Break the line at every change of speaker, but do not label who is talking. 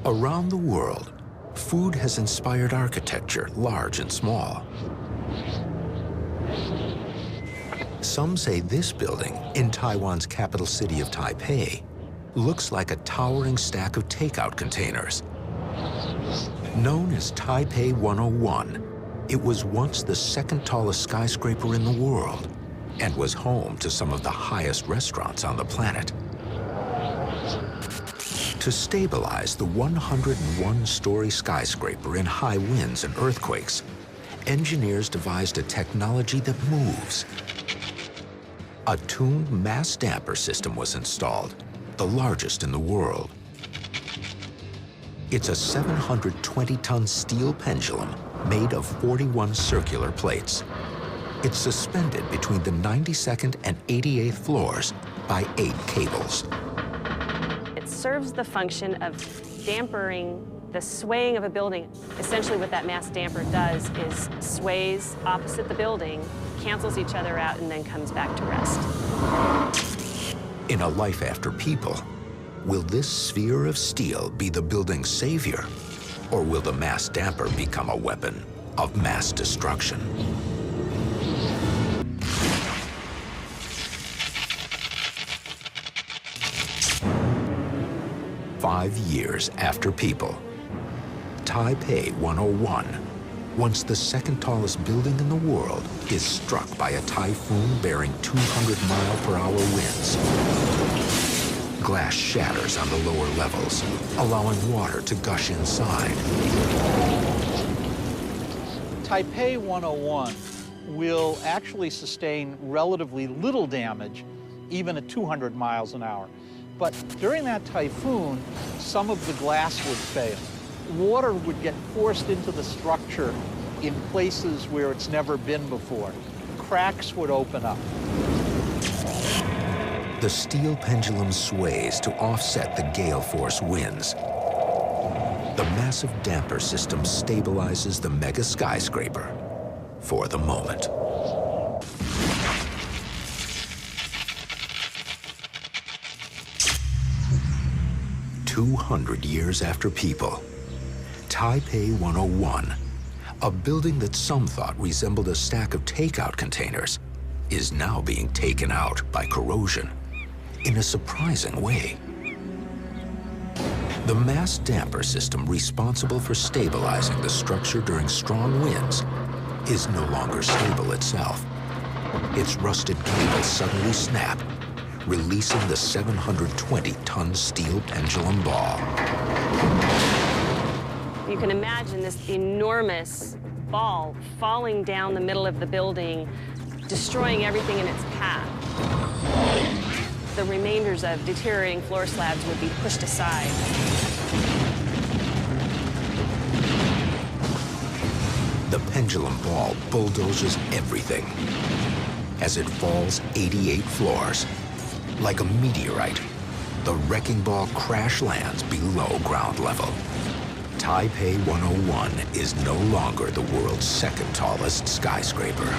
Around the world, food has inspired architecture, large and small. Some say this building, in Taiwan's capital city of Taipei, looks like a towering stack of takeout containers. Known as Tipei 101, it was once the second tallest skyscraper in the world and was home to some of the highest restaurants on the planet. To stabilize the 101-story skyscraper in high winds and earthquakes, engineers devised a technology that moves. A tuned mass damper system was installed, the largest in the world. It's a 720-ton steel pendulum made of 41 circular plates. It's suspended between the 92nd and 88th floors by 8 cables.
It serves the function of dampering the swaying of a building. Essentially what that mass damper does is sways opposite the building, cancels each other out, and then comes back to rest.
In A Life After People, will this sphere of steel be the building's savior, or will the mass damper become a weapon of mass destruction? Five years after People, Tipei 101, once the second tallest building in the world, is struck by a typhoon bearing 200-mile-per-hour winds. Glass shatters on the lower levels, allowing water to gush inside.
Tipei 101 will actually sustain relatively little damage, even at 200 miles an hour. But during that typhoon, some of the glass would fail. Water would get forced into the structure in places where it's never been before. Cracks would open up.
The steel pendulum sways to offset the gale force winds. The massive damper system stabilizes the mega skyscraper for the moment. "200 years after People, Tipei 101, a building that some thought resembled a stack of takeout containers, is now being taken out by corrosion in a surprising way. The mass damper system responsible for stabilizing the structure during strong winds is no longer stable itself. Its rusted cables suddenly snap, releasing the 720-ton steel pendulum ball.
You can imagine this enormous ball falling down the middle of the building, destroying everything in its path. The remainders of deteriorating floor slabs would be pushed aside.
The pendulum ball bulldozes everything as it falls 88 floors. Like a meteorite, the wrecking ball crash lands below ground level. Tipei 101 is no longer the world's second tallest skyscraper.